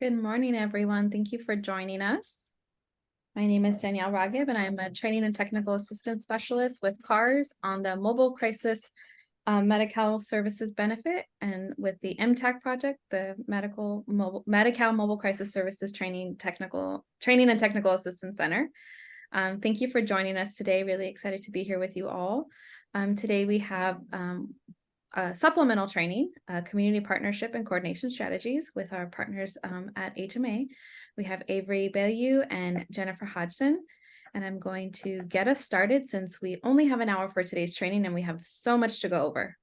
Good morning, everyone. Thank you for joining us. My name is Danielle Ragib, and I'm a training and technical assistant specialist with CARS on the Mobile Crisis Medi-Cal Services Benefit and with the MTAC project, the Medi-Cal Mobile Crisis Services Training and Technical Assistance Center. Thank you for joining us today. Really excited to be here with you all. Today we have supplemental training, community partnership and coordination strategies with our partners at HMA. We have Avery Bellew and Jennifer Hodgson, and I'm going to get us started since we only have an hour for today's training and we have so much to go over.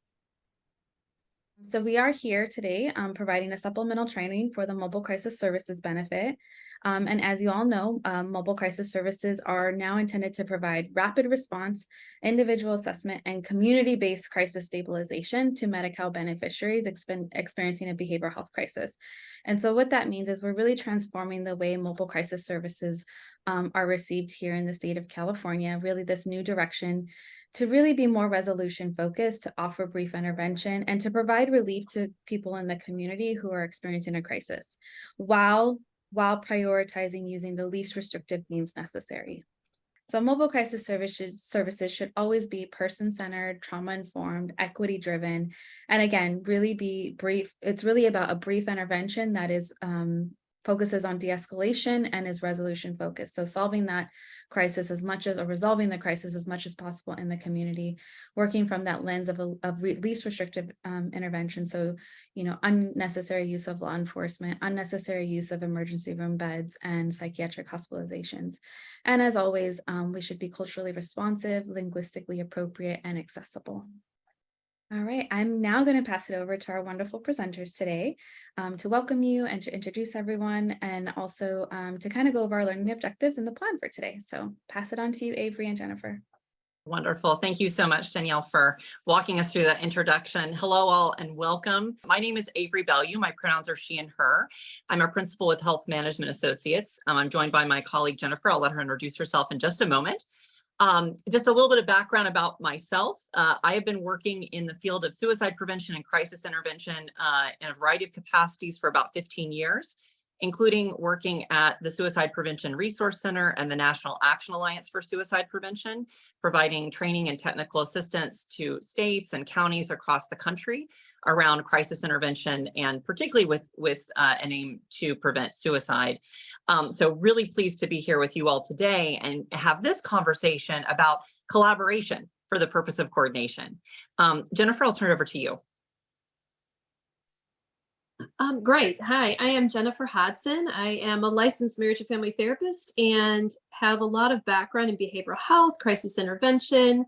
So we are here today providing a supplemental training for the Mobile Crisis Services Benefit. And as you all know, mobile crisis services are now intended to provide rapid response, individual assessment, and community-based crisis stabilization to Medi-Cal beneficiaries experiencing a behavioral health crisis. And so what that means is we're really transforming the way mobile crisis services are received here in the state of California, really this new direction to really be more resolution focused, to offer brief intervention, and to provide relief to people in the community who are experiencing a crisis, while prioritizing using the least restrictive means necessary. So mobile crisis services should always be person-centered, trauma-informed, equity-driven, and again, really be brief. It's really about a brief intervention that is focuses on de-escalation and is resolution focused. So solving that crisis or resolving the crisis as much as possible in the community, working from that lens of least restrictive intervention. So, unnecessary use of law enforcement, unnecessary use of emergency room beds and psychiatric hospitalizations. And as always, we should be culturally responsive, linguistically appropriate, and accessible. All right, I'm now going to pass it over to our wonderful presenters today to welcome you and to introduce everyone, and also to kind of go over our learning objectives and the plan for today. So pass it on to you, Avery and Jennifer. Wonderful. Thank you so much, Danielle, for walking us through that introduction. Hello, all, and welcome. My name is Avery Bellew. My pronouns are she and her. I'm a principal with Health Management Associates. I'm joined by my colleague, Jennifer. I'll let her introduce herself in just a moment. Just a little bit of background about myself. I have been working in the field of suicide prevention and crisis intervention in a variety of capacities for about 15 years, including working at the Suicide Prevention Resource Center and the National Action Alliance for Suicide Prevention, providing training and technical assistance to states and counties across the country around crisis intervention, and particularly with an aim to prevent suicide. So really pleased to be here with you all today and have this conversation about collaboration for the purpose of coordination. Jennifer, I'll turn it over to you. Great. Hi, I am Jennifer Hodgson. I am a licensed marriage and family therapist and have a lot of background in behavioral health, crisis intervention,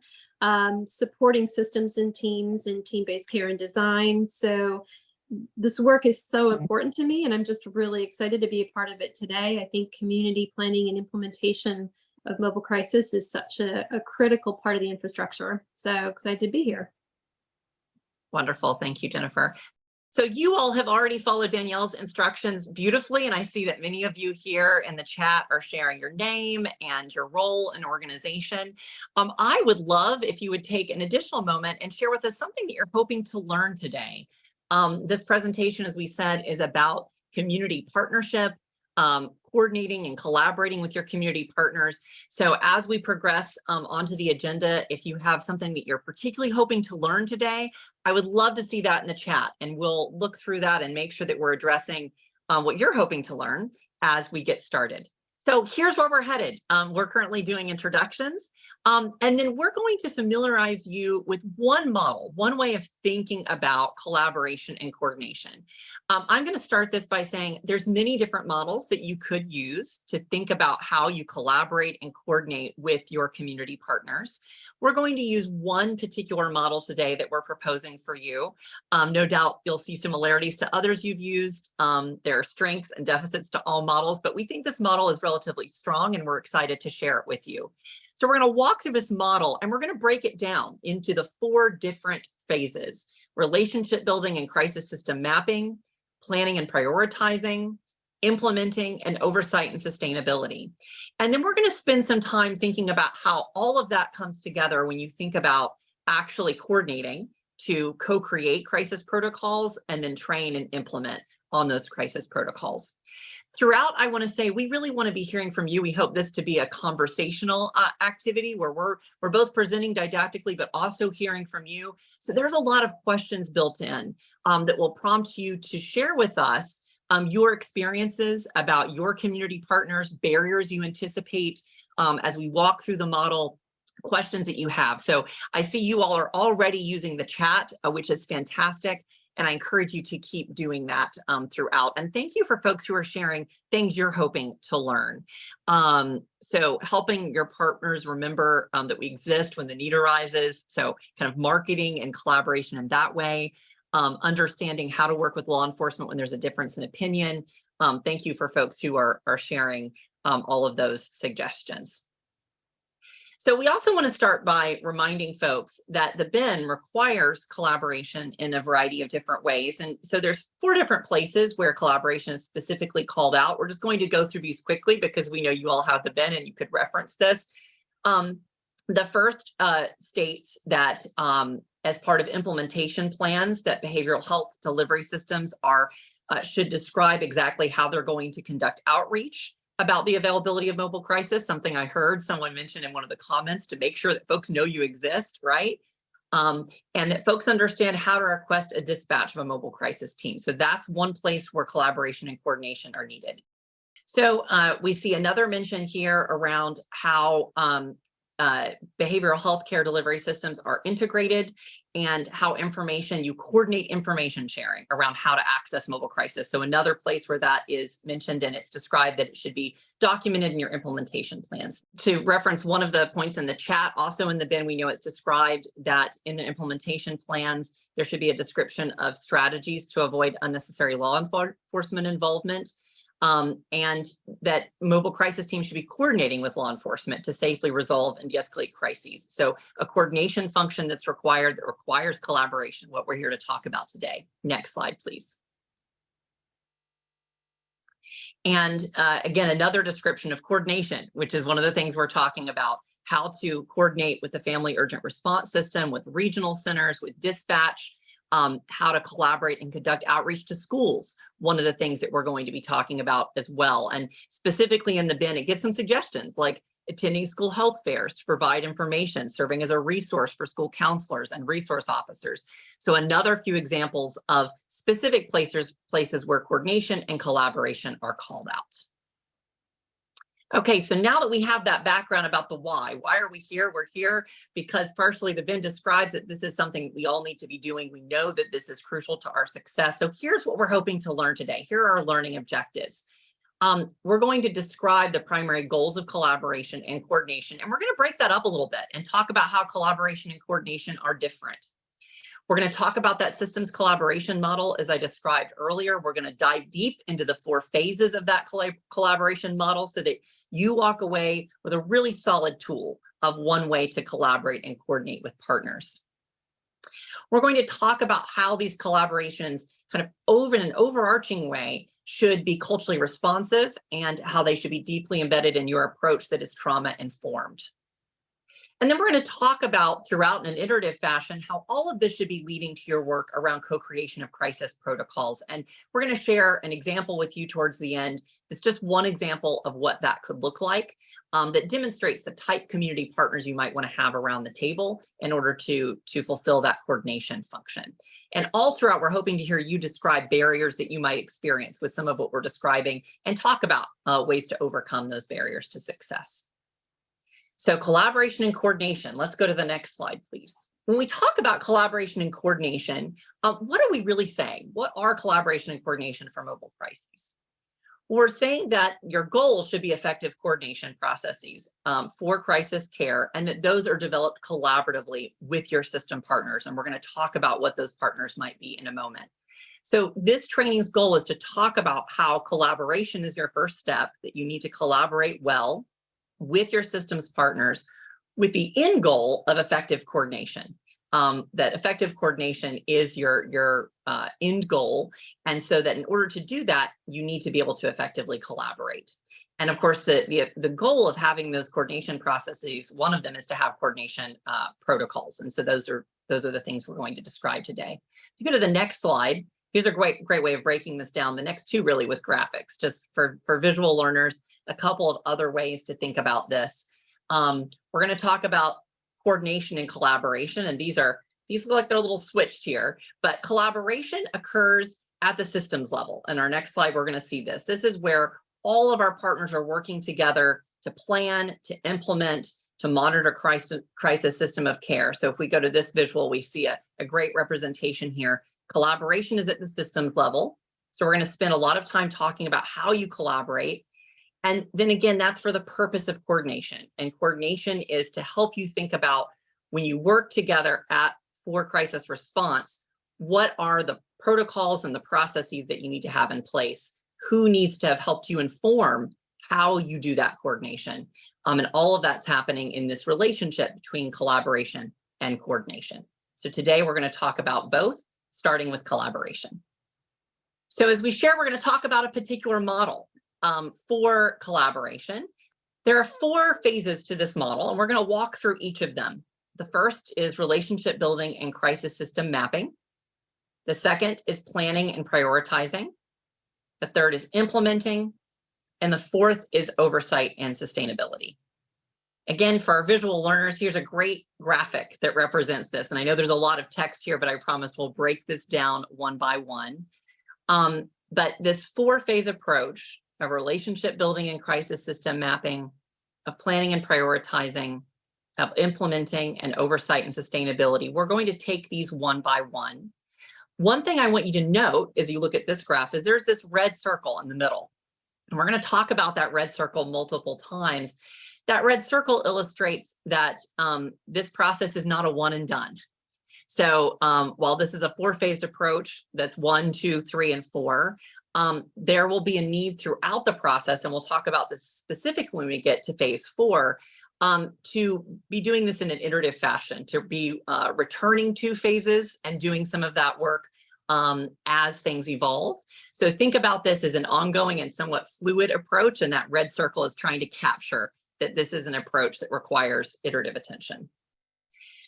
supporting systems and teams in team-based care and design. So this work is so important to me, and I'm just really excited to be a part of it today. I think community planning and implementation of mobile crisis is such a critical part of the infrastructure. So excited to be here. Wonderful. Thank you, Jennifer. So you all have already followed Danielle's instructions beautifully, and I see that many of you here in the chat are sharing your name and your role and organization. I would love if you would take an additional moment and share with us something that you're hoping to learn today. This presentation, as we said, is about community partnership, coordinating and collaborating with your community partners. So as we progress onto the agenda, if you have something that you're particularly hoping to learn today, I would love to see that in the chat, and we'll look through that and make sure that we're addressing what you're hoping to learn as we get started. So here's where we're headed. We're currently doing introductions, and then we're going to familiarize you with one model, one way of thinking about collaboration and coordination. I'm going to start this by saying there's many different models that you could use to think about how you collaborate and coordinate with your community partners. We're going to use one particular model today that we're proposing for you. No doubt you'll see similarities to others you've used. There are strengths and deficits to all models, but we think this model is relatively strong, and we're excited to share it with you. So we're going to walk through this model, and we're going to break it down into the 4 different phases: relationship building and crisis system mapping, planning and prioritizing, implementing, and oversight and sustainability. And then we're going to spend some time thinking about how all of that comes together when you think about actually coordinating to co-create crisis protocols and then train and implement on those crisis protocols. Throughout, I want to say we really want to be hearing from you. We hope this to be a conversational activity where we're both presenting didactically, but also hearing from you. So there's a lot of questions built in that will prompt you to share with us your experiences about your community partners, barriers you anticipate as we walk through the model, questions that you have. So I see you all are already using the chat, which is fantastic. And I encourage you to keep doing that throughout. And thank you for folks who are sharing things you're hoping to learn. So helping your partners remember that we exist when the need arises. So kind of marketing and collaboration in that way. Understanding how to work with law enforcement when there's a difference in opinion. Thank you for folks who are sharing all of those suggestions. So we also want to start by reminding folks that the BIN requires collaboration in a variety of different ways. And so there's 4 different places where collaboration is specifically called out. We're just going to go through these quickly because we know you all have the BIN and you could reference this. The first states that as part of implementation plans that behavioral health delivery systems should describe exactly how they're going to conduct outreach about the availability of mobile crisis, something I heard someone mention in one of the comments, to make sure that folks know you exist, right? And that folks understand how to request a dispatch of a mobile crisis team. So that's one place where collaboration and coordination are needed. So we see another mention here around how behavioral health care delivery systems are integrated and how you coordinate information sharing around how to access mobile crisis. So another place where that is mentioned, and it's described that it should be documented in your implementation plans. To reference one of the points in the chat, also in the BIN, we know it's described that in the implementation plans, there should be a description of strategies to avoid unnecessary law enforcement involvement. And that mobile crisis teams should be coordinating with law enforcement to safely resolve and de-escalate crises. So a coordination function that requires collaboration, what we're here to talk about today. Next slide, please. And again, another description of coordination, which is one of the things we're talking about, how to coordinate with the Family Urgent Response System, with regional centers, with dispatch, how to collaborate and conduct outreach to schools. One of the things that we're going to be talking about as well. And specifically in the BIN, it gives some suggestions like attending school health fairs to provide information, serving as a resource for school counselors and resource officers. So another few examples of specific places where coordination and collaboration are called out. Okay, so now that we have that background about the why are we here? We're here because partially the BIN describes that this is something we all need to be doing. We know that this is crucial to our success. So here's what we're hoping to learn today. Here are our learning objectives. We're going to describe the primary goals of collaboration and coordination, and we're going to break that up a little bit and talk about how collaboration and coordination are different. We're going to talk about that systems collaboration model as I described earlier. We're going to dive deep into the 4 phases of that collaboration model so that you walk away with a really solid tool of one way to collaborate and coordinate with partners. We're going to talk about how these collaborations kind of in an overarching way should be culturally responsive and how they should be deeply embedded in your approach that is trauma informed. And then we're going to talk about throughout in an iterative fashion how all of this should be leading to your work around co-creation of crisis protocols. And we're going to share an example with you towards the end. It's just one example of what that could look like that demonstrates the type community partners you might want to have around the table in order to fulfill that coordination function. And all throughout, we're hoping to hear you describe barriers that you might experience with some of what we're describing and talk about ways to overcome those barriers to success. So collaboration and coordination. Let's go to the next slide, please. When we talk about collaboration and coordination, what are we really saying? What are collaboration and coordination for mobile crises? We're saying that your goal should be effective coordination processes for crisis care, and that those are developed collaboratively with your system partners. And we're going to talk about what those partners might be in a moment. So this training's goal is to talk about how collaboration is your first step, that you need to collaborate well with your systems partners with the end goal of effective coordination. That effective coordination is your end goal. And so that in order to do that, you need to be able to effectively collaborate. And of course, the goal of having those coordination processes, one of them is to have coordination protocols. And so those are the things we're going to describe today. If you go to the next slide, here's a great way of breaking this down. The next two really with graphics, just for visual learners, a couple of other ways to think about this. We're going to talk about coordination and collaboration, and these look like they're a little switched here, but collaboration occurs at the systems level. In our next slide, we're going to see this. This is where all of our partners are working together to plan, to implement, to monitor crisis system of care. So if we go to this visual, we see a great representation here. Collaboration is at the systems level. So we're going to spend a lot of time talking about how you collaborate. And then again, that's for the purpose of coordination. And coordination is to help you think about when you work together for crisis response, what are the protocols and the processes that you need to have in place? Who needs to have helped you inform how you do that coordination? And all of that's happening in this relationship between collaboration and coordination. So today we're going to talk about both, starting with collaboration. So as we share, we're going to talk about a particular model for collaboration. There are 4 phases to this model, and we're going to walk through each of them. The first is relationship building and crisis system mapping. The second is planning and prioritizing. The third is implementing. And the fourth is oversight and sustainability. Again, for our visual learners, here's a great graphic that represents this. And I know there's a lot of text here, but I promise we'll break this down one by one. But this 4-phase approach of relationship building and crisis system mapping, of planning and prioritizing, of implementing, and oversight and sustainability, we're going to take these one by one. One thing I want you to note as you look at this graph is there's this red circle in the middle. And we're going to talk about that red circle multiple times. That red circle illustrates that this process is not a one and done. So while this is a 4-phased approach, that's 1, 2, 3, and 4, there will be a need throughout the process, and we'll talk about this specifically when we get to phase 4, to be doing this in an iterative fashion, to be returning to phases and doing some of that work as things evolve. So think about this as an ongoing and somewhat fluid approach, and that red circle is trying to capture that this is an approach that requires iterative attention.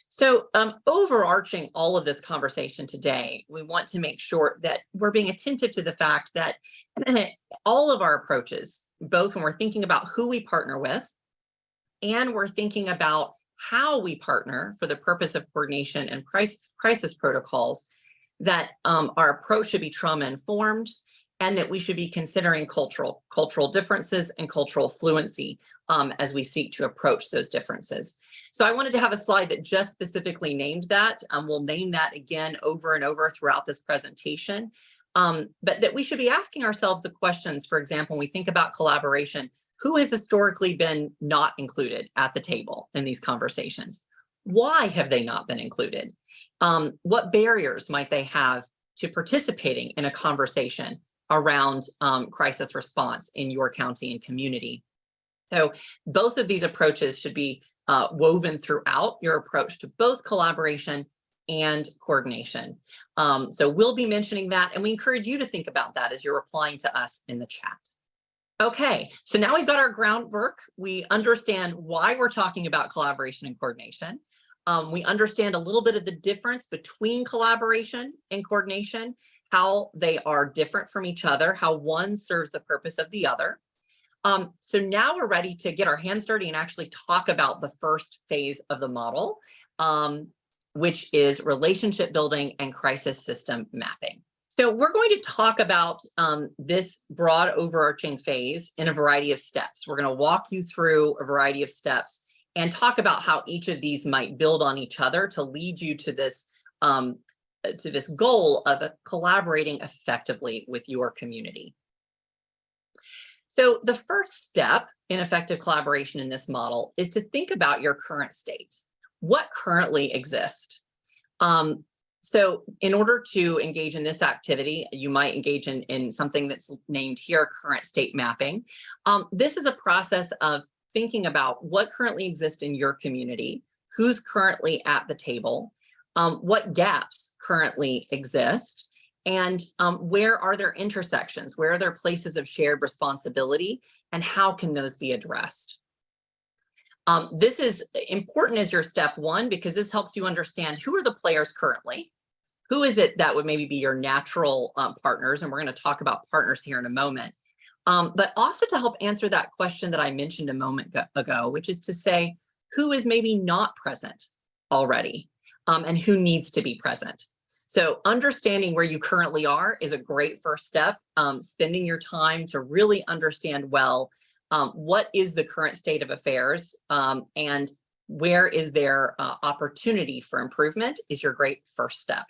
So overarching all of this conversation today, we want to make sure that we're being attentive to the fact that all of our approaches, both when we're thinking about who we partner with and we're thinking about how we partner for the purpose of coordination and crisis protocols, that our approach should be trauma informed, and that we should be considering cultural differences and cultural fluency as we seek to approach those differences. So I wanted to have a slide that just specifically named that. We'll name that again over and over throughout this presentation, but that we should be asking ourselves the questions. For example, when we think about collaboration, who has historically been not included at the table in these conversations? Why have they not been included? What barriers might they have to participating in a conversation around crisis response in your county and community? So both of these approaches should be woven throughout your approach to both collaboration and coordination. So we'll be mentioning that, and we encourage you to think about that as you're replying to us in the chat. Okay, so now we've got our groundwork. We understand why we're talking about collaboration and coordination. We understand a little bit of the difference between collaboration and coordination, how they are different from each other, how one serves the purpose of the other. So now we're ready to get our hands dirty and actually talk about the first phase of the model, which is relationship building and crisis system mapping. So we're going to talk about this broad overarching phase in a variety of steps. We're going to walk you through a variety of steps and talk about how each of these might build on each other to lead you to this goal of collaborating effectively with your community. So the first step in effective collaboration in this model is to think about your current state. What currently exists? So in order to engage in this activity, you might engage in something that's named here current state mapping. This is a process of thinking about what currently exists in your community, who's currently at the table, what gaps currently exist, and where are there intersections, where are there places of shared responsibility, and how can those be addressed? This is important as your step one, because this helps you understand who are the players currently, who is it that would maybe be your natural partners? And we're going to talk about partners here in a moment. But also to help answer that question that I mentioned a moment ago, which is to say, who is maybe not present already and who needs to be present. So understanding where you currently are is a great first step. Spending your time to really understand well, what is the current state of affairs and where is there opportunity for improvement is your great first step.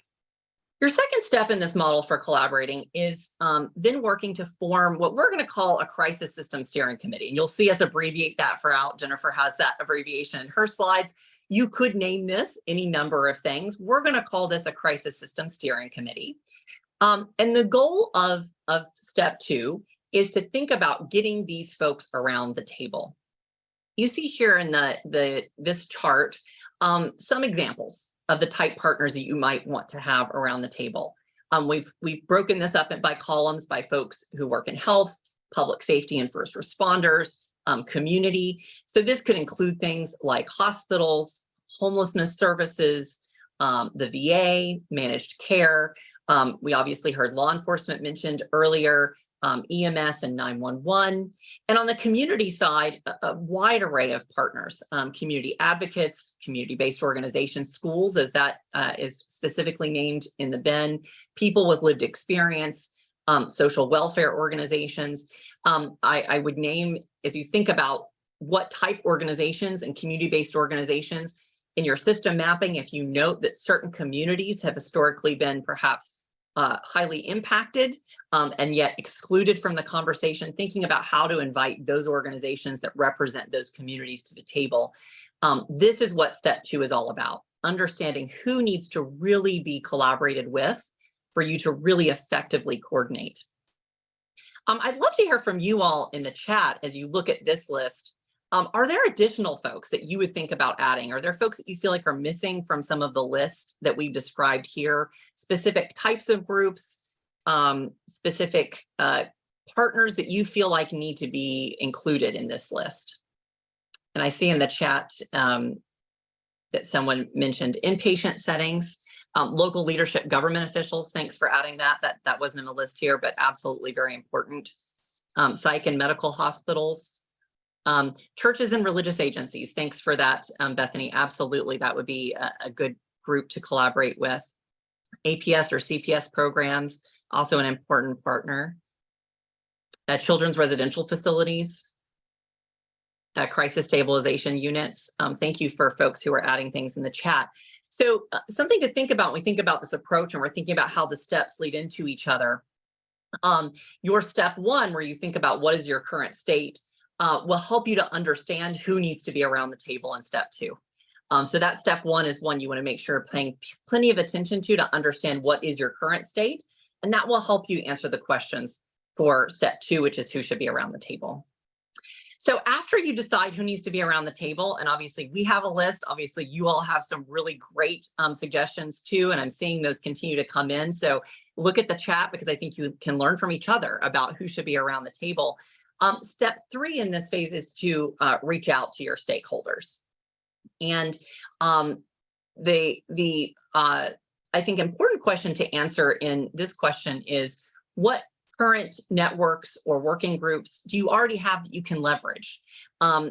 Your second step in this model for collaborating is then working to form what we're going to call a crisis system steering committee. And you'll see us abbreviate that for out. Jennifer has that abbreviation in her slides. You could name this any number of things. We're going to call this a crisis system steering committee. And the goal of step 2 is to think about getting these folks around the table. You see here in this chart some examples of the type partners that you might want to have around the table. We've broken this up by columns by folks who work in health, public safety and first responders, community. So this could include things like hospitals, homelessness services, the VA, managed care. We obviously heard law enforcement mentioned earlier, EMS and 911. And on the community side, a wide array of partners, community advocates, community-based organizations, schools, as that is specifically named in the BEN, people with lived experience, social welfare organizations. I would name, as you think about what type organizations and community-based organizations in your system mapping, if you note that certain communities have historically been perhaps highly impacted and yet excluded from the conversation, thinking about how to invite those organizations that represent those communities to the table. This is what step 2 is all about, understanding who needs to really be collaborated with for you to really effectively coordinate. I'd love to hear from you all in the chat as you look at this list. Are there additional folks that you would think about adding? Are there folks that you feel like are missing from some of the list that we've described here? Specific types of groups, specific partners that you feel like need to be included in this list? And I see in the chat that someone mentioned inpatient settings, local leadership, government officials. Thanks for adding that. That wasn't in the list here, but absolutely very important. Psych and medical hospitals. Churches and religious agencies. Thanks for that, Bethany. Absolutely, that would be a good group to collaborate with. APS or CPS programs, also an important partner. Children's residential facilities, crisis stabilization units. Thank you for folks who are adding things in the chat. So something to think about when we think about this approach and we're thinking about how the steps lead into each other. Your step 1, where you think about what is your current state, will help you to understand who needs to be around the table in step 2. So that step 1 is one you want to make sure paying plenty of attention to understand what is your current state. And that will help you answer the questions for step 2, which is who should be around the table. So after you decide who needs to be around the table, and obviously we have a list, obviously you all have some really great suggestions too, and I'm seeing those continue to come in. So look at the chat because I think you can learn from each other about who should be around the table. Step 3 in this phase is to reach out to your stakeholders. And I think important question to answer in this question is, what current networks or working groups do you already have that you can leverage?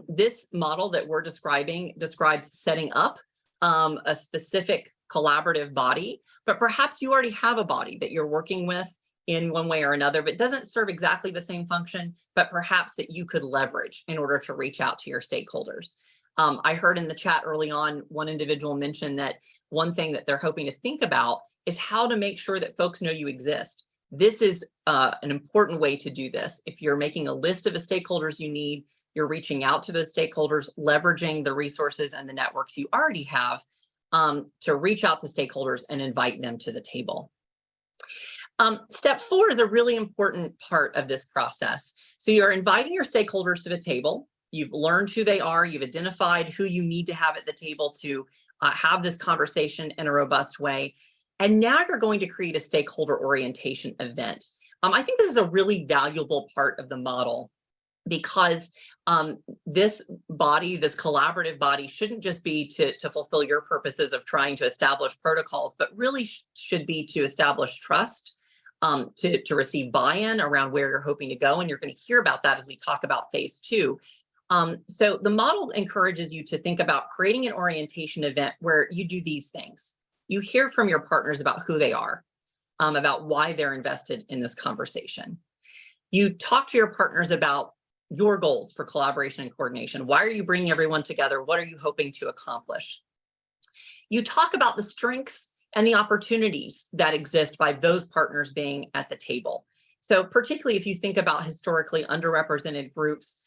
This model that we're describing describes setting up a specific collaborative body, but perhaps you already have a body that you're working with in one way or another, but doesn't serve exactly the same function, but perhaps that you could leverage in order to reach out to your stakeholders. I heard in the chat early on, one individual mentioned that one thing that they're hoping to think about is how to make sure that folks know you exist. This is an important way to do this. If you're making a list of the stakeholders you need, you're reaching out to those stakeholders, leveraging the resources and the networks you already have to reach out to stakeholders and invite them to the table. Step 4 is a really important part of this process. So you're inviting your stakeholders to the table. You've learned who they are. You've identified who you need to have at the table to have this conversation in a robust way. And now you're going to create a stakeholder orientation event. I think this is a really valuable part of the model because this body, this collaborative body, shouldn't just be to fulfill your purposes of trying to establish protocols, but really should be to establish trust, to receive buy-in around where you're hoping to go. And you're going to hear about that as we talk about phase 2. So the model encourages you to think about creating an orientation event where you do these things. You hear from your partners about who they are, about why they're invested in this conversation. You talk to your partners about your goals for collaboration and coordination. Why are you bringing everyone together? What are you hoping to accomplish? You talk about the strengths and the opportunities that exist by those partners being at the table. So particularly if you think about historically underrepresented groups,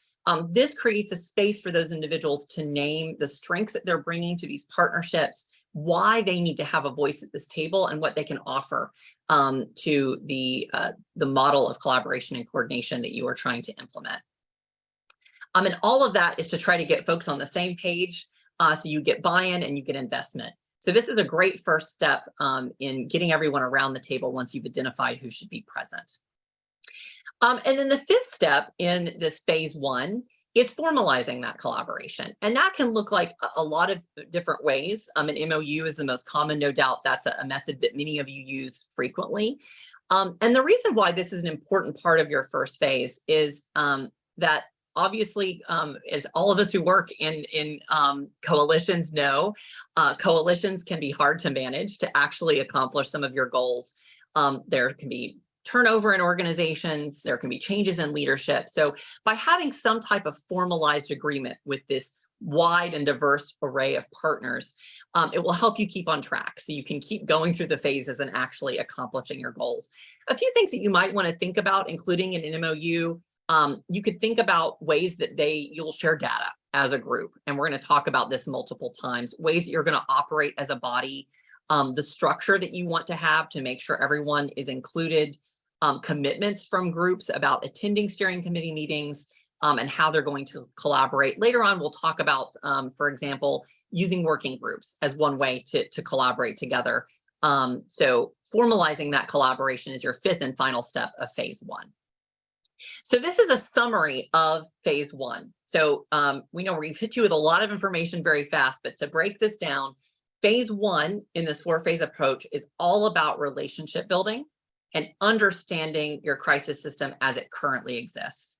this creates a space for those individuals to name the strengths that they're bringing to these partnerships, why they need to have a voice at this table, and what they can offer to the model of collaboration and coordination that you are trying to implement. And all of that is to try to get folks on the same page, so you get buy-in and you get investment. So this is a great first step in getting everyone around the table once you've identified who should be present. And then the fifth step in this phase 1 is formalizing that collaboration. And that can look like a lot of different ways. An MOU is the most common, no doubt. That's a method that many of you use frequently. And the reason why this is an important part of your first phase is that obviously, as all of us who work in coalitions know, coalitions can be hard to manage to actually accomplish some of your goals. There can be turnover in organizations, there can be changes in leadership. So by having some type of formalized agreement with this wide and diverse array of partners, it will help you keep on track so you can keep going through the phases and actually accomplishing your goals. A few things that you might want to think about, including in an MOU, you could think about ways that you'll share data as a group. And we're going to talk about this multiple times, ways that you're going to operate as a body, the structure that you want to have to make sure everyone is included, commitments from groups about attending steering committee meetings, and how they're going to collaborate. Later on, we'll talk about, for example, using working groups as one way to collaborate together. So formalizing that collaboration is your fifth and final step of phase 1. So this is a summary of phase 1. So we know we've hit you with a lot of information very fast, but to break this down, phase 1 in this 4-phase approach is all about relationship building and understanding your crisis system as it currently exists.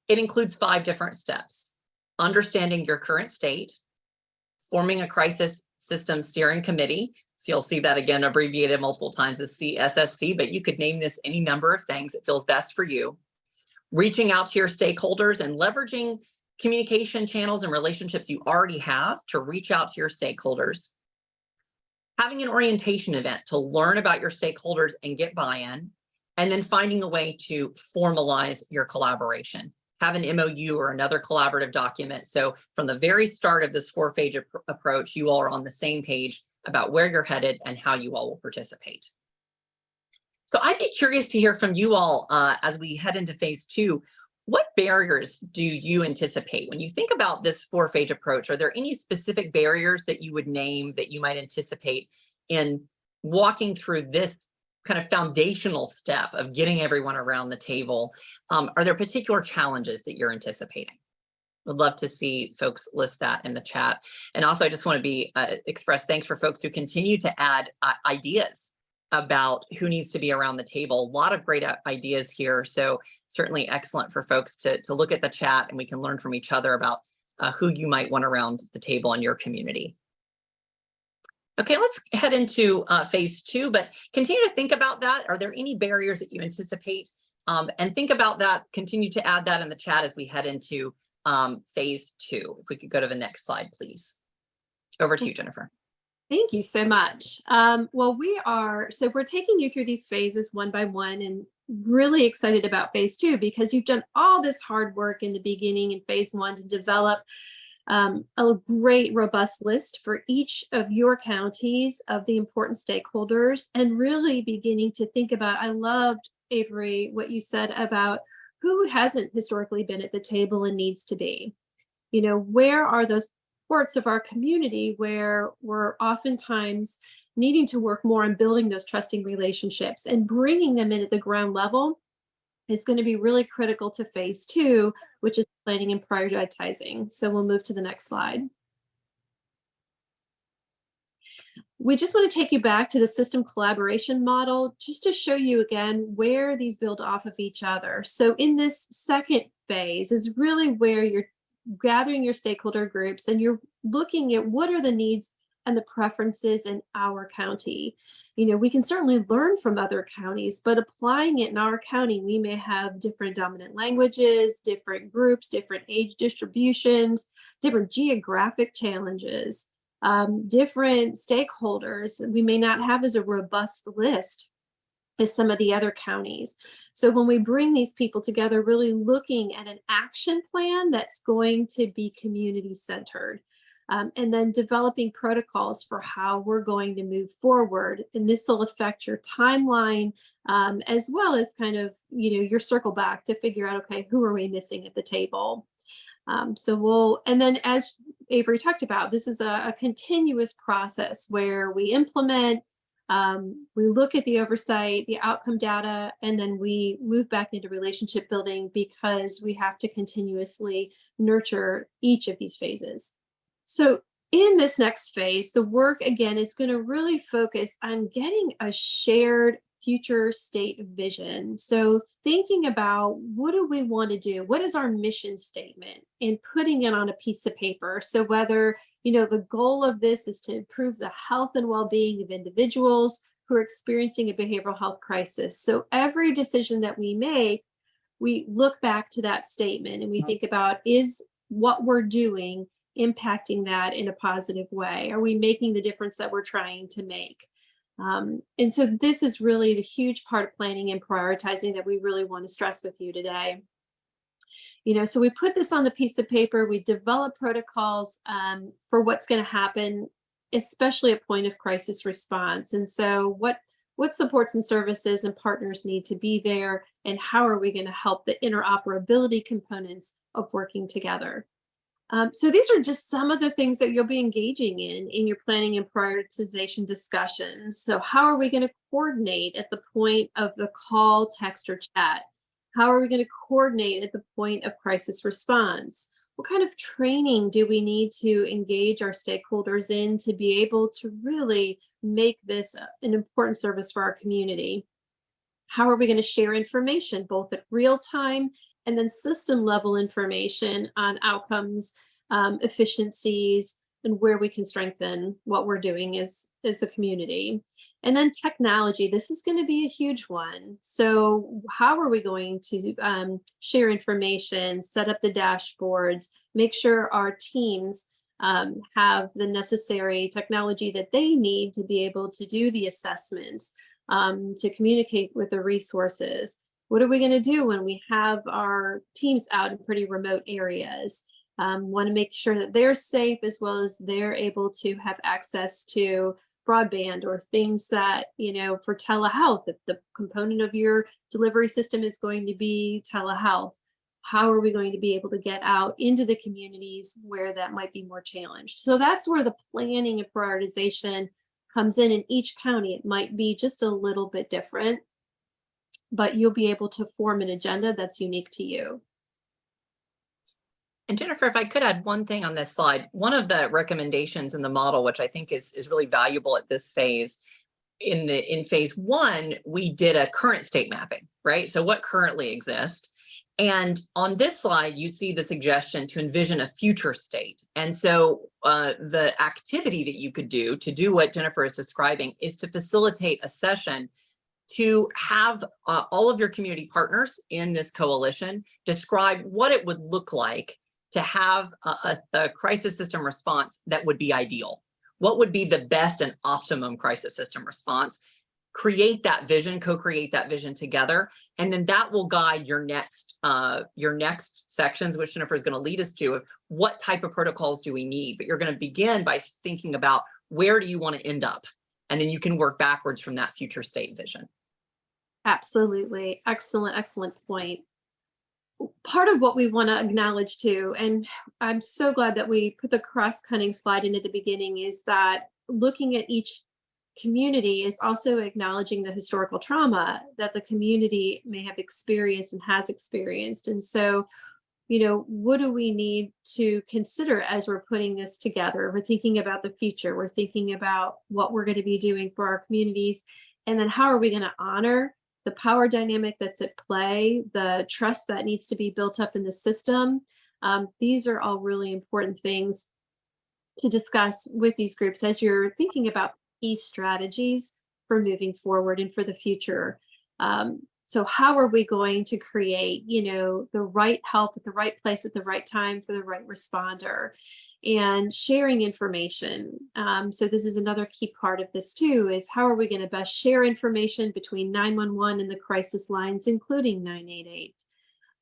It includes 5 different steps: understanding your current state, forming a crisis system steering committee. So you'll see that again abbreviated multiple times as CSSC, but you could name this any number of things that feels best for you. Reaching out to your stakeholders and leveraging communication channels and relationships you already have to reach out to your stakeholders. Having an orientation event to learn about your stakeholders and get buy-in, and then finding a way to formalize your collaboration. Have an MOU or another collaborative document. So from the very start of this 4-phase approach, you all are on the same page about where you're headed and how you all will participate. So I'd be curious to hear from you all as we head into phase 2. What barriers do you anticipate when you think about this 4-phase approach? Are there any specific barriers that you would name that you might anticipate in walking through this kind of foundational step of getting everyone around the table? Are there particular challenges that you're anticipating? Would love to see folks list that in the chat. And also, I just want to express thanks for folks who continue to add ideas about who needs to be around the table. A lot of great ideas here. So certainly excellent for folks to look at the chat, and we can learn from each other about who you might want around the table in your community. Okay, let's head into phase 2, but continue to think about that. Are there any barriers that you anticipate? And think about that, continue to add that in the chat as we head into phase 2. If we could go to the next slide, please. Over to you, Jennifer. Thank you so much. Well, we're taking you through these phases one by one, and really excited about phase 2 because you've done all this hard work in the beginning in phase 1 to develop a great robust list for each of your counties of the important stakeholders, and really beginning to think about, I loved, Avery, what you said about who hasn't historically been at the table and needs to be. You know, where are those parts of our community where we're oftentimes needing to work more on building those trusting relationships and bringing them in at the ground level is going to be really critical to phase 2, which is planning and prioritizing. So we'll move to the next slide. We just want to take you back to the system collaboration model just to show you again where these build off of each other. So in this second phase is really where you're gathering your stakeholder groups and you're looking at what are the needs and the preferences in our county. We can certainly learn from other counties, but applying it in our county, we may have different dominant languages, different groups, different age distributions, different geographic challenges, different stakeholders. We may not have as a robust list as some of the other counties. So when we bring these people together, really looking at an action plan that's going to be community centered. And then developing protocols for how we're going to move forward. And this will affect your timeline, as well as kind of, your circle back to figure out, okay, who are we missing at the table? And then as Avery talked about, this is a continuous process where we implement, we look at the oversight, the outcome data, and then we move back into relationship building because we have to continuously nurture each of these phases. So in this next phase, the work again is going to really focus on getting a shared future state vision. So thinking about what do we want to do? What is our mission statement and putting it on a piece of paper. So whether, the goal of this is to improve the health and well-being of individuals who are experiencing a behavioral health crisis. So every decision that we make, we look back to that statement and we think about, is what we're doing impacting that in a positive way? Are we making the difference that we're trying to make? And so this is really the huge part of planning and prioritizing that we really want to stress with you today. So we put this on the piece of paper, we develop protocols for what's going to happen, especially at point of crisis response. And so what supports and services and partners need to be there, and how are we going to help the interoperability components of working together? So these are just some of the things that you'll be engaging in your planning and prioritization discussions. So how are we going to coordinate at the point of the call, text, or chat? How are we going to coordinate at the point of crisis response? What kind of training do we need to engage our stakeholders in to be able to really make this an important service for our community? How are we going to share information both at real time and then system level information on outcomes, efficiencies, and where we can strengthen what we're doing as a community? And then technology, this is going to be a huge one. So how are we going to share information, set up the dashboards, make sure our teams have the necessary technology that they need to be able to do the assessments, to communicate with the resources? What are we going to do when we have our teams out in pretty remote areas? Want to make sure that they're safe as well as they're able to have access to broadband or things that, for telehealth, if the component of your delivery system is going to be telehealth, how are we going to be able to get out into the communities where that might be more challenged? So that's where the planning and prioritization comes in each county. It might be just a little bit different, but you'll be able to form an agenda that's unique to you. And Jennifer, if I could add one thing on this slide, one of the recommendations in the model, which I think is really valuable at this phase, in phase 1, we did a current state mapping, right? So what currently exists. And on this slide, you see the suggestion to envision a future state. And so the activity that you could do to do what Jennifer is describing is to facilitate a session to have all of your community partners in this coalition describe what it would look like to have a crisis system response that would be ideal. What would be the best and optimum crisis system response? Create that vision, co-create that vision together, and then that will guide your next sections, which Jennifer is going to lead us to, of what type of protocols do we need. But you're going to begin by thinking about where do you want to end up, and then you can work backwards from that future state vision. Absolutely. Excellent point. Part of what we want to acknowledge too, and I'm so glad that we put the cross-cutting slide in at the beginning, is that looking at each community is also acknowledging the historical trauma that the community may have experienced and has experienced. And so, what do we need to consider as we're putting this together? We're thinking about the future. We're thinking about what we're going to be doing for our communities. And then how are we going to honor the power dynamic that's at play, the trust that needs to be built up in the system? These are all really important things to discuss with these groups as you're thinking about key strategies for moving forward and for the future. So how are we going to create, the right help at the right place at the right time for the right responder, and sharing information? So this is another key part of this too, is how are we going to best share information between 911 and the crisis lines, including 988?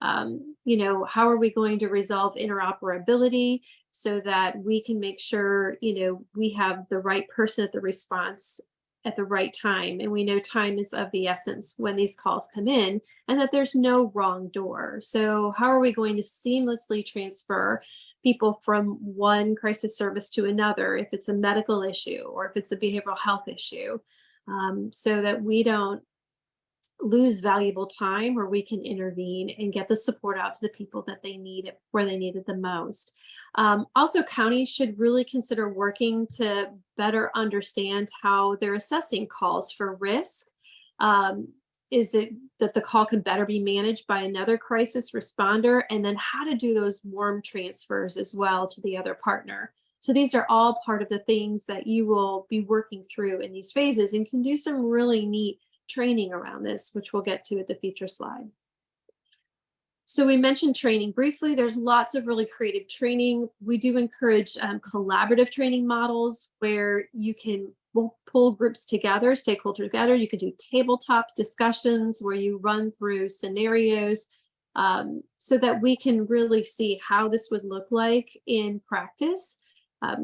How are we going to resolve interoperability so that we can make sure, we have the right person at the response at the right time? And we know time is of the essence when these calls come in, and that there's no wrong door. So how are we going to seamlessly transfer people from one crisis service to another, if it's a medical issue or if it's a behavioral health issue, so that we don't lose valuable time, where we can intervene and get the support out to the people that they need it where they need it the most. Also, counties should really consider working to better understand how they're assessing calls for risk. Is it that the call can better be managed by another crisis responder? And then how to do those warm transfers as well to the other partner. So these are all part of the things that you will be working through in these phases, and can do some really neat training around this, which we'll get to at the future slide. So we mentioned training briefly. There's lots of really creative training. We do encourage collaborative training models where you can pull groups together, stakeholders together. You could do tabletop discussions where you run through scenarios, so that we can really see how this would look like in practice.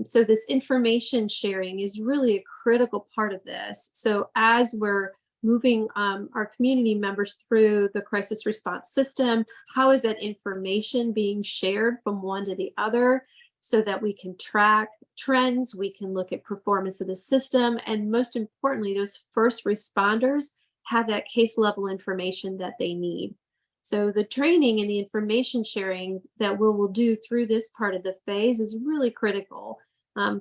So this information sharing is really a critical part of this. So as we're moving our community members through the crisis response system, how is that information being shared from one to the other, so that we can track trends, we can look at performance of the system, and most importantly, those first responders have that case level information that they need. So the training and the information sharing that we will do through this part of the phase is really critical.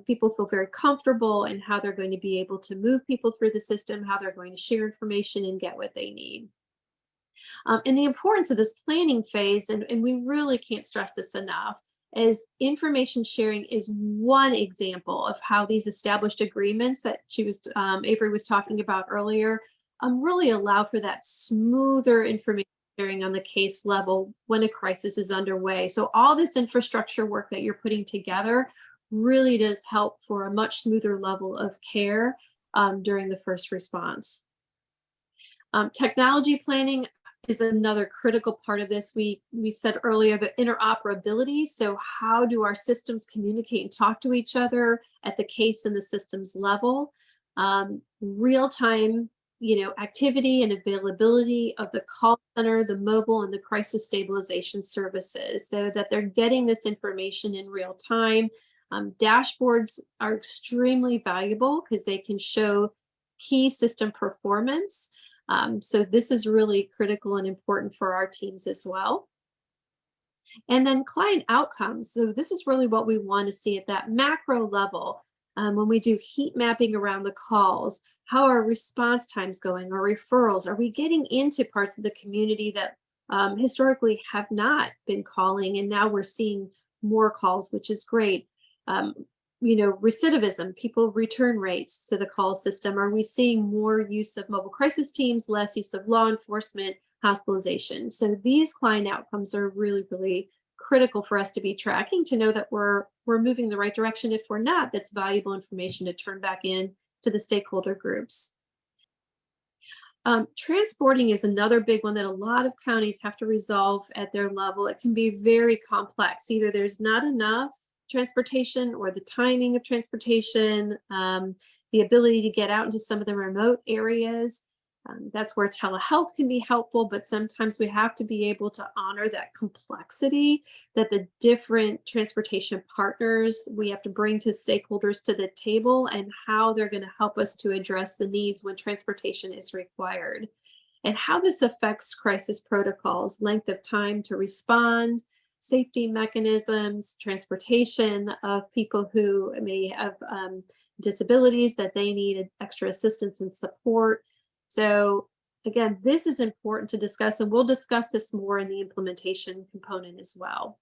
People feel very comfortable in how they're going to be able to move people through the system, how they're going to share information and get what they need. And the importance of this planning phase, and we really can't stress this enough, is information sharing is one example of how these established agreements that Avery was talking about earlier, really allow for that smoother information sharing on the case level when a crisis is underway. So all this infrastructure work that you're putting together really does help for a much smoother level of care during the first response. Technology planning is another critical part of this. We said earlier the interoperability. So how do our systems communicate and talk to each other at the case and the systems level? Real-time, activity and availability of the call center, the mobile, and the crisis stabilization services, so that they're getting this information in real time. Dashboards are extremely valuable because they can show key system performance. So this is really critical and important for our teams as well. And then client outcomes. So this is really what we want to see at that macro level. When we do heat mapping around the calls, how are response times going, or referrals? Are we getting into parts of the community that historically have not been calling, and now we're seeing more calls, which is great. Recidivism, people return rates to the call system. Are we seeing more use of mobile crisis teams, less use of law enforcement, hospitalization? So these client outcomes are really, really critical for us to be tracking, to know that we're moving the right direction. If we're not, that's valuable information to turn back in to the stakeholder groups. Transporting is another big one that a lot of counties have to resolve at their level. It can be very complex. Either there's not enough transportation, or the timing of transportation, the ability to get out into some of the remote areas. That's where telehealth can be helpful, but sometimes we have to be able to honor that complexity that the different transportation partners we have to bring to stakeholders to the table and how they're going to help us to address the needs when transportation is required. And how this affects crisis protocols, length of time to respond, safety mechanisms, transportation of people who may have disabilities that they need extra assistance and support. So again, this is important to discuss, and we'll discuss this more in the implementation component as well.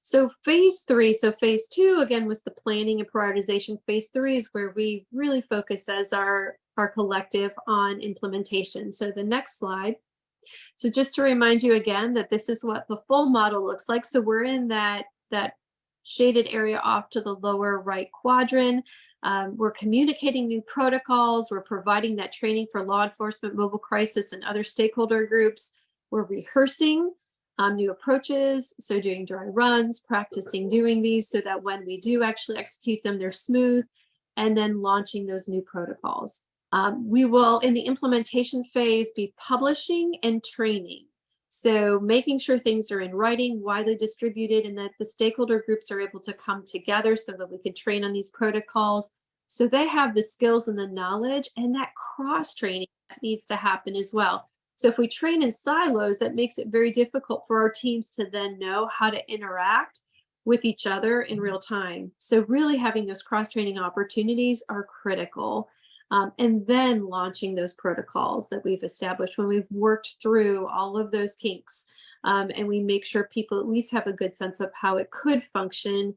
So phase 3, so phase 2, again, was the planning and prioritization. Phase 3 is where we really focus as our collective on implementation. So the next slide. So just to remind you again that this is what the full model looks like. So we're in that shaded area off to the lower right quadrant. We're communicating new protocols. We're providing that training for law enforcement, mobile crisis, and other stakeholder groups. We're rehearsing new approaches. So doing dry runs, practicing doing these so that when we do actually execute them, they're smooth, and then launching those new protocols. We will, in the implementation phase, be publishing and training. So making sure things are in writing, widely distributed, and that the stakeholder groups are able to come together so that we can train on these protocols. So they have the skills and the knowledge, and that cross training that needs to happen as well. So if we train in silos, that makes it very difficult for our teams to then know how to interact with each other in real time. So really having those cross training opportunities are critical. And then launching those protocols that we've established when we've worked through all of those kinks. And we make sure people at least have a good sense of how it could function,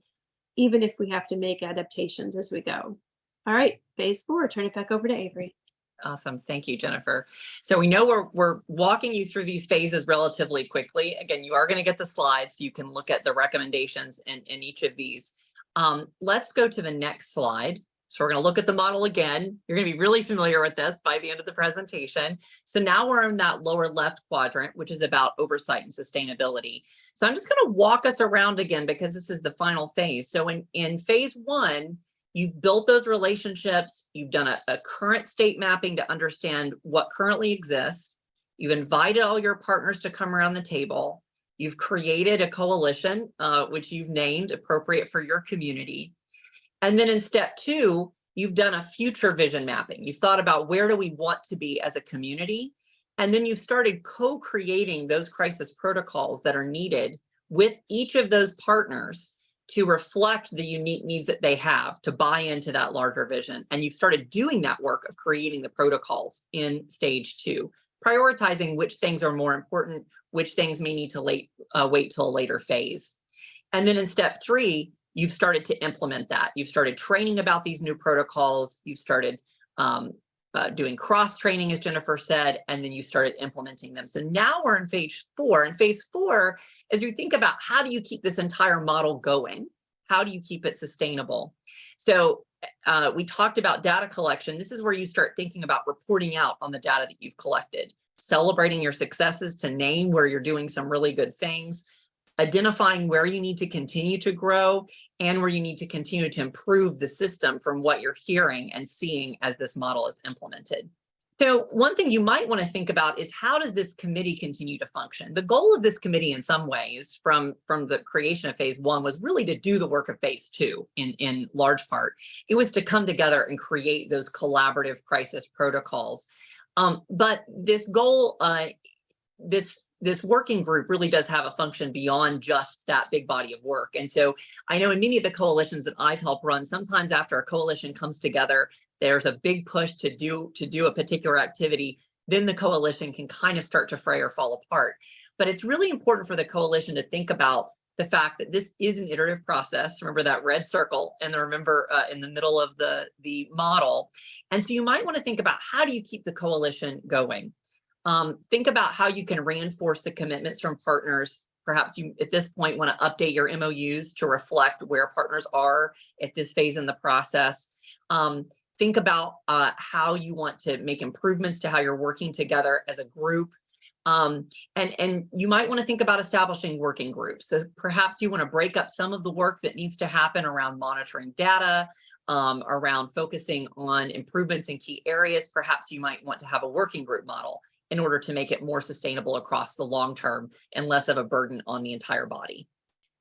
even if we have to make adaptations as we go. All right, phase 4, turn it back over to Avery. Awesome. Thank you, Jennifer. So we know we're walking you through these phases relatively quickly. Again, you are going to get the slides so you can look at the recommendations in each of these. Let's go to the next slide. So we're going to look at the model again. You're going to be really familiar with this by the end of the presentation. So now we're in that lower left quadrant, which is about oversight and sustainability. So I'm just going to walk us around again because this is the final phase. So in phase 1, you've built those relationships. You've done a current state mapping to understand what currently exists. You've invited all your partners to come around the table. You've created a coalition, which you've named appropriate for your community. And then in step 2, you've done a future vision mapping. You've thought about where do we want to be as a community? And then you've started co-creating those crisis protocols that are needed with each of those partners to reflect the unique needs that they have to buy into that larger vision. And you've started doing that work of creating the protocols in stage 2, prioritizing which things are more important, which things may need to wait till a later phase. And then in step 3, you've started to implement that. You've started training about these new protocols. You've started doing cross training, as Jennifer said, and then you started implementing them. So now we're in phase 4. And phase 4, as you think about how do you keep this entire model going? How do you keep it sustainable? So we talked about data collection. This is where you start thinking about reporting out on the data that you've collected, celebrating your successes to name where you're doing some really good things, identifying where you need to continue to grow and where you need to continue to improve the system from what you're hearing and seeing as this model is implemented. So one thing you might want to think about is how does this committee continue to function? The goal of this committee in some ways from the creation of phase 1 was really to do the work of phase 2 in large part. It was to come together and create those collaborative crisis protocols. But this goal, this working group really does have a function beyond just that big body of work. And so I know in many of the coalitions that I've helped run, sometimes after a coalition comes together, there's a big push to do a particular activity, then the coalition can kind of start to fray or fall apart. But it's really important for the coalition to think about the fact that this is an iterative process. Remember that red circle and remember in the middle of the model. And so you might want to think about how do you keep the coalition going? Think about how you can reinforce the commitments from partners. Perhaps you, at this point, want to update your MOUs to reflect where partners are at this phase in the process. Think about how you want to make improvements to how you're working together as a group. And you might want to think about establishing working groups. So perhaps you want to break up some of the work that needs to happen around monitoring data, around focusing on improvements in key areas. Perhaps you might want to have a working group model in order to make it more sustainable across the long term and less of a burden on the entire body.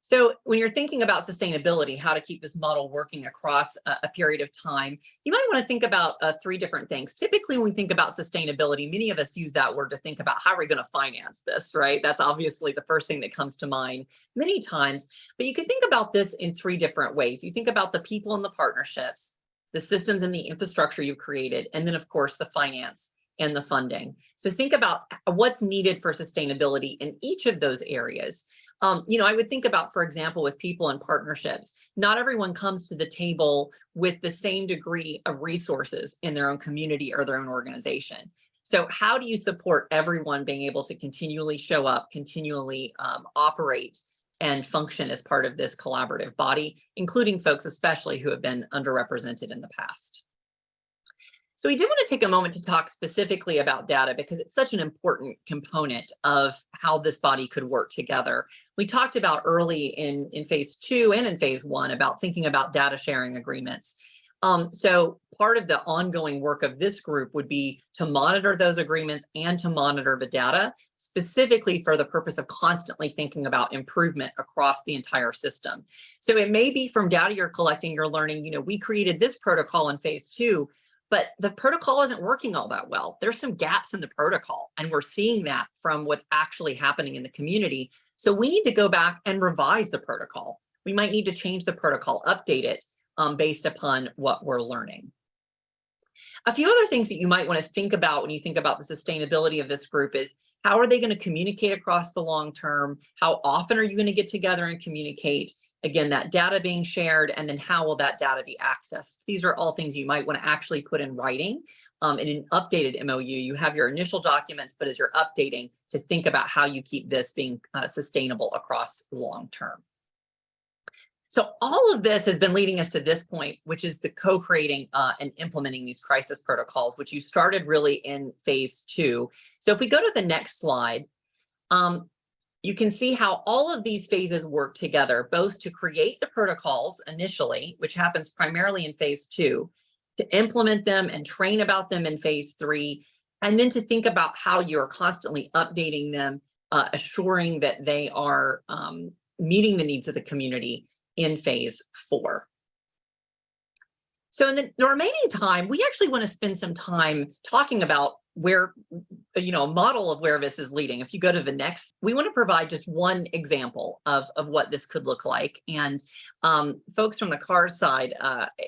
So when you're thinking about sustainability, how to keep this model working across a period of time, you might want to think about 3 different things. Typically, when we think about sustainability, many of us use that word to think about how are we going to finance this, right? That's obviously the first thing that comes to mind many times. But you can think about this in 3 different ways. You think about the people and the partnerships, the systems and the infrastructure you've created, and then, of course, the finance and the funding. So think about what's needed for sustainability in each of those areas. I would think about, for example, with people and partnerships, not everyone comes to the table with the same degree of resources in their own community or their own organization. So how do you support everyone being able to continually show up, continually operate and function as part of this collaborative body, including folks especially who have been underrepresented in the past? So we do want to take a moment to talk specifically about data because it's such an important component of how this body could work together. We talked about early in phase 2 and in phase 1 about thinking about data sharing agreements. So part of the ongoing work of this group would be to monitor those agreements and to monitor the data, specifically for the purpose of constantly thinking about improvement across the entire system. So it may be from data you're collecting, you're learning, we created this protocol in phase 2, but the protocol isn't working all that well. There's some gaps in the protocol, and we're seeing that from what's actually happening in the community. So we need to go back and revise the protocol. We might need to change the protocol, update it based upon what we're learning. A few other things that you might want to think about when you think about the sustainability of this group is how are they going to communicate across the long term? How often are you going to get together and communicate? Again, that data being shared, and then how will that data be accessed? These are all things you might want to actually put in writing in an updated MOU. You have your initial documents, but as you're updating, to think about how you keep this being sustainable across long term. So all of this has been leading us to this point, which is the co-creating and implementing these crisis protocols, which you started really in phase 2. So if we go to the next slide, you can see how all of these phases work together, both to create the protocols initially, which happens primarily in phase 2, to implement them and train about them in phase 3, and then to think about how you're constantly updating them, assuring that they are meeting the needs of the community in phase 4. So in the remaining time, we actually want to spend some time talking about where, a model of where this is leading. If you go to the next, we want to provide just one example of what this could look like. And folks from the CARS side,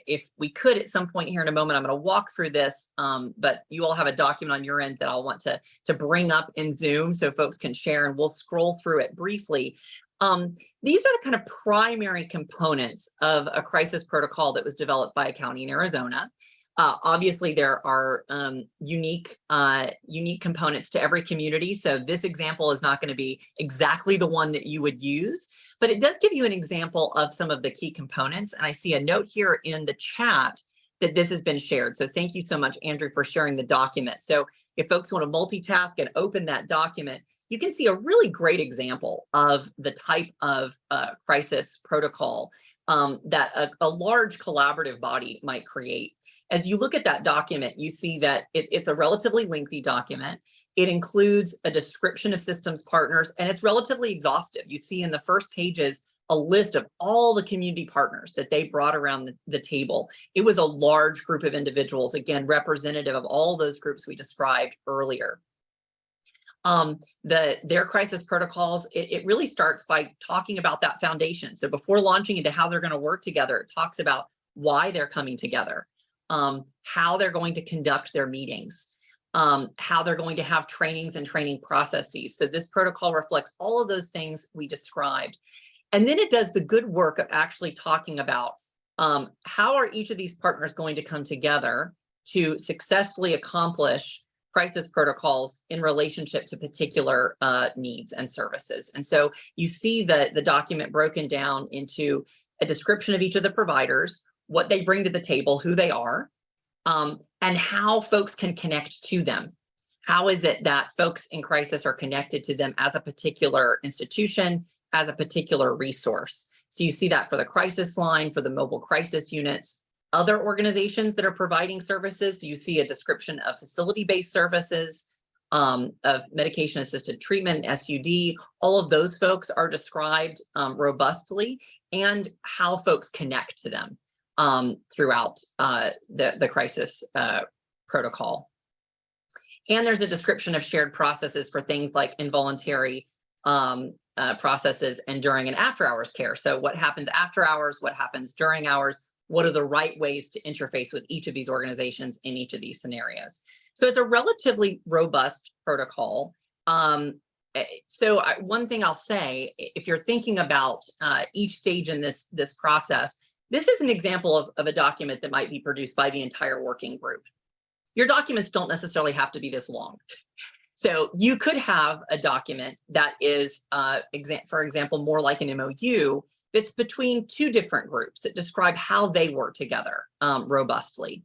if we could at some point here in a moment, I'm going to walk through this, but you all have a document on your end that I'll want to bring up in Zoom so folks can share, and we'll scroll through it briefly. These are the kind of primary components of a crisis protocol that was developed by a county in Arizona. Obviously, there are unique components to every community. So this example is not going to be exactly the one that you would use, but it does give you an example of some of the key components. And I see a note here in the chat that this has been shared. So thank you so much, Andrew, for sharing the document. So if folks want to multitask and open that document, you can see a really great example of the type of crisis protocol that a large collaborative body might create. As you look at that document, you see that it's a relatively lengthy document. It includes a description of systems partners, and it's relatively exhaustive. You see in the first pages a list of all the community partners that they brought around the table. It was a large group of individuals, again, representative of all those groups we described earlier. Their crisis protocols, it really starts by talking about that foundation. So before launching into how they're going to work together, it talks about why they're coming together, how they're going to conduct their meetings, how they're going to have trainings and training processes. So this protocol reflects all of those things we described. And then it does the good work of actually talking about how are each of these partners going to come together to successfully accomplish crisis protocols in relationship to particular needs and services. And so you see the document broken down into a description of each of the providers, what they bring to the table, who they are, and how folks can connect to them. How is it that folks in crisis are connected to them as a particular institution, as a particular resource? So you see that for the crisis line, for the mobile crisis units, other organizations that are providing services. So you see a description of facility-based services, of medication-assisted treatment, SUD. All of those folks are described robustly, and how folks connect to them throughout the crisis protocol. And there's a description of shared processes for things like involuntary processes and during and after hours care. So what happens after hours, what happens during hours, what are the right ways to interface with each of these organizations in each of these scenarios. So it's a relatively robust protocol. One thing I'll say, if you're thinking about each stage in this process, this is an example of a document that might be produced by the entire working group. Your documents don't necessarily have to be this long. So you could have a document that is, for example, more like an MOU that's between two different groups that describe how they work together robustly.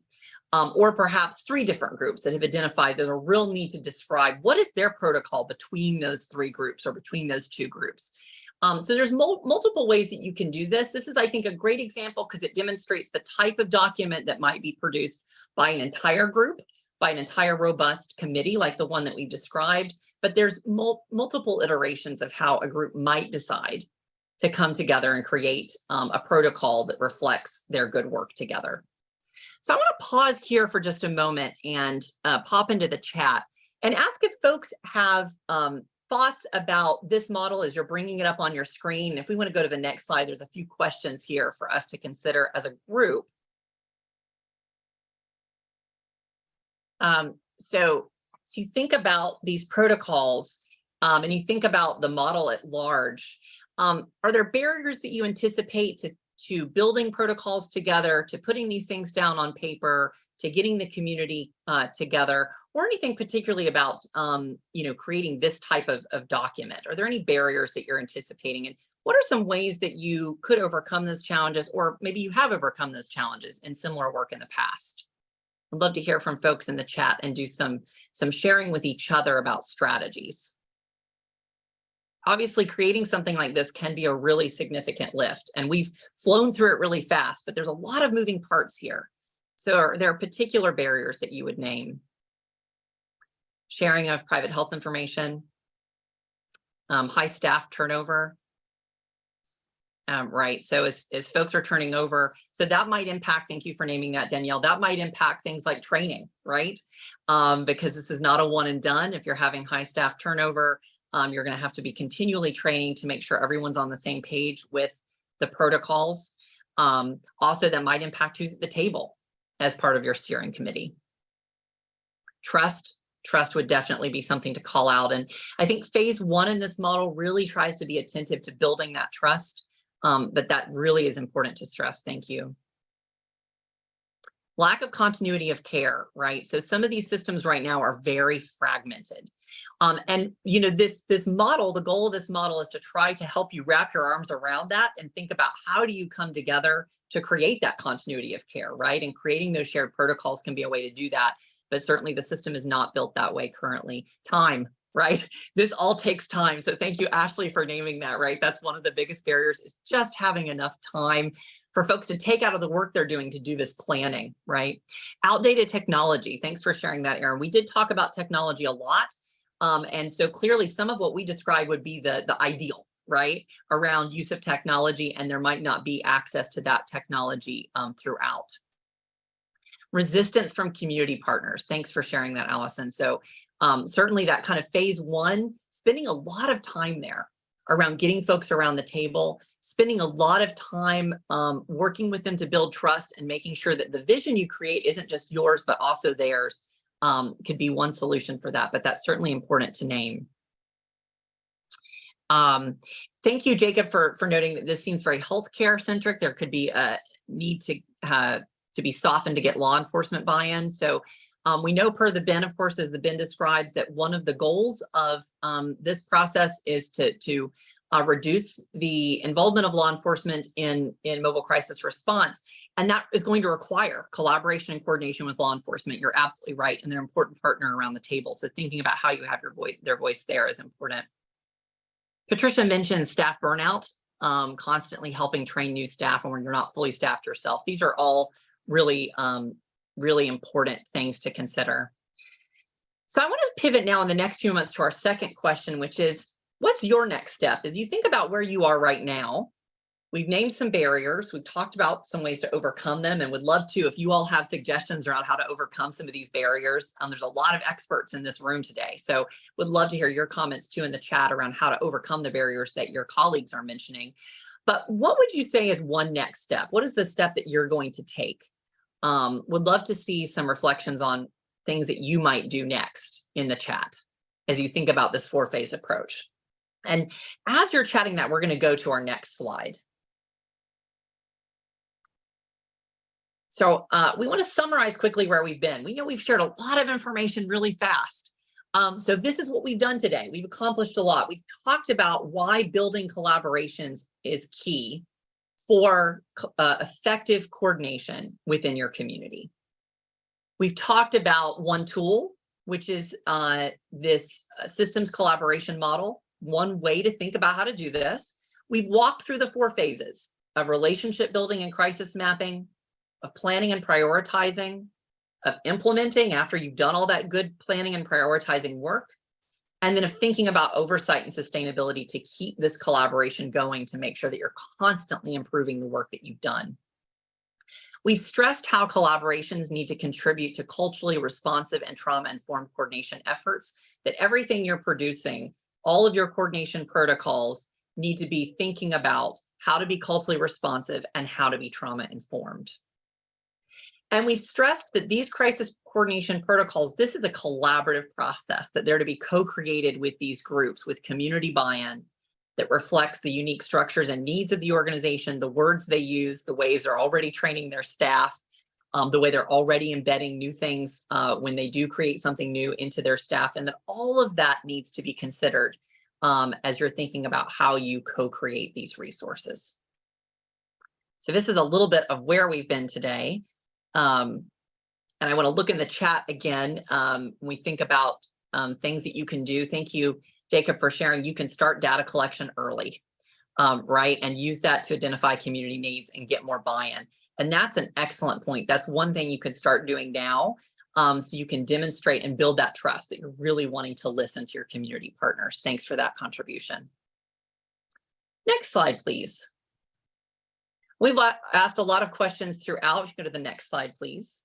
Or perhaps three different groups that have identified there's a real need to describe what is their protocol between those three groups or between those two groups. So there's multiple ways that you can do this. This is, I think, a great example because it demonstrates the type of document that might be produced by an entire group, by an entire robust committee like the one that we've described. But there's multiple iterations of how a group might decide to come together and create a protocol that reflects their good work together. So I want to pause here for just a moment and pop into the chat and ask if folks have thoughts about this model as you're bringing it up on your screen. If we want to go to the next slide, there's a few questions here for us to consider as a group. So you think about these protocols and you think about the model at large. Are there barriers that you anticipate to building protocols together, to putting these things down on paper, to getting the community together, or anything particularly about creating this type of document? Are there any barriers that you're anticipating? And what are some ways that you could overcome those challenges, or maybe you have overcome those challenges in similar work in the past? I'd love to hear from folks in the chat and do some sharing with each other about strategies. Obviously, creating something like this can be a really significant lift, and we've flown through it really fast, but there's a lot of moving parts here. So are there particular barriers that you would name? Sharing of private health information, high staff turnover. Right, so as folks are turning over, so that might impact, thank you for naming that, Danielle, that might impact things like training, right? Because this is not a one and done. If you're having high staff turnover, you're going to have to be continually training to make sure everyone's on the same page with the protocols. Also, that might impact who's at the table as part of your steering committee. Trust would definitely be something to call out. And I think phase one in this model really tries to be attentive to building that trust. But that really is important to stress. Thank you. Lack of continuity of care, right? So some of these systems right now are very fragmented. And this model, the goal of this model is to try to help you wrap your arms around that and think about how do you come together to create that continuity of care, right? And creating those shared protocols can be a way to do that. But certainly the system is not built that way currently. Time, right? This all takes time. So thank you, Ashley, for naming that, right? That's one of the biggest barriers, is just having enough time for folks to take out of the work they're doing to do this planning, right? Outdated technology. Thanks for sharing that, Erin. We did talk about technology a lot. And so clearly some of what we described would be the ideal, right? Around use of technology, and there might not be access to that technology throughout. Resistance from community partners. Thanks for sharing that, Allison. So certainly that kind of phase one, spending a lot of time there around getting folks around the table, spending a lot of time working with them to build trust and making sure that the vision you create isn't just yours, but also theirs, could be one solution for that, but that's certainly important to name. Thank you, Jacob, for noting that this seems very healthcare centric. There could be a need to be softened to get law enforcement buy-in. So we know per the BIN, of course, as the BIN describes, that one of the goals of this process is to reduce the involvement of law enforcement in mobile crisis response. And that is going to require collaboration and coordination with law enforcement. You're absolutely right. And they're an important partner around the table. So thinking about how you have their voice there is important. Patricia mentioned staff burnout, constantly helping train new staff when you're not fully staffed yourself. These are all really, really important things to consider. So I want to pivot now in the next few months to our second question, which is, what's your next step? As you think about where you are right now, we've named some barriers. We've talked about some ways to overcome them, and would love to, if you all have suggestions around how to overcome some of these barriers. There's a lot of experts in this room today, so would love to hear your comments too in the chat around how to overcome the barriers that your colleagues are mentioning. But what would you say is one next step? What is the step that you're going to take? Would love to see some reflections on things that you might do next in the chat as you think about this 4-phase approach. And as you're chatting that, we're going to go to our next slide. So we want to summarize quickly where we've been. We know we've shared a lot of information really fast. So this is what we've done today. We've accomplished a lot. We've talked about why building collaborations is key for effective coordination within your community. We've talked about one tool, which is this systems collaboration model, one way to think about how to do this. We've walked through the 4 phases of relationship building and crisis mapping, of planning and prioritizing, of implementing after you've done all that good planning and prioritizing work, and then of thinking about oversight and sustainability to keep this collaboration going to make sure that you're constantly improving the work that you've done. We've stressed how collaborations need to contribute to culturally responsive and trauma-informed coordination efforts, that everything you're producing, all of your coordination protocols, need to be thinking about how to be culturally responsive and how to be trauma-informed. And we've stressed that these crisis coordination protocols, this is a collaborative process, that they're to be co-created with these groups with community buy-in that reflects the unique structures and needs of the organization, the words they use, the ways they're already training their staff, the way they're already embedding new things when they do create something new into their staff, and that all of that needs to be considered as you're thinking about how you co-create these resources. So this is a little bit of where we've been today. And I want to look in the chat again when we think about things that you can do. Thank you, Jacob, for sharing. You can start data collection early, right? And use that to identify community needs and get more buy-in. And that's an excellent point. That's one thing you can start doing now, so you can demonstrate and build that trust that you're really wanting to listen to your community partners. Thanks for that contribution. Next slide, please. We've asked a lot of questions throughout. If you go to the next slide, please.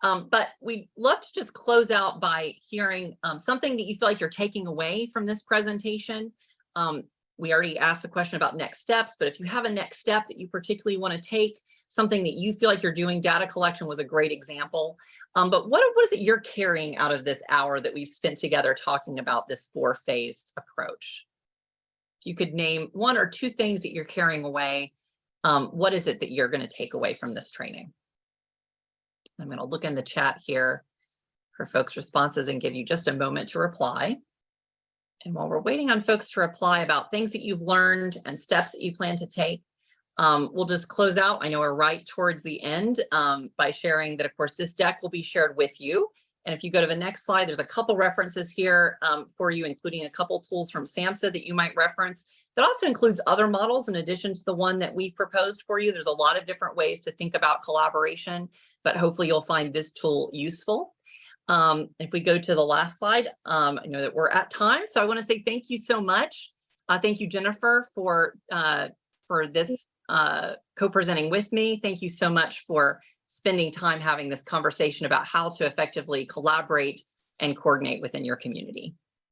But we'd love to just close out by hearing something that you feel like you're taking away from this presentation. We already asked the question about next steps, but if you have a next step that you particularly want to take, something that you feel like you're doing, data collection was a great example. But what is it you're carrying out of this hour that we've spent together talking about this 4-phase approach? If you could name 1 or 2 things that you're carrying away, what is it that you're going to take away from this training? I'm going to look in the chat here for folks' responses and give you just a moment to reply. And while we're waiting on folks to reply about things that you've learned and steps that you plan to take, we'll just close out. I know we're right towards the end by sharing that, of course, this deck will be shared with you. And if you go to the next slide, there's a couple references here for you, including a couple tools from SAMHSA that you might reference. That also includes other models in addition to the one that we've proposed for you. There's a lot of different ways to think about collaboration, but hopefully you'll find this tool useful. If we go to the last slide, I know that we're at time, so I want to say thank you so much. Thank you, Jennifer, for this co-presenting with me. Thank you so much for spending time having this conversation about how to effectively collaborate and coordinate within your community.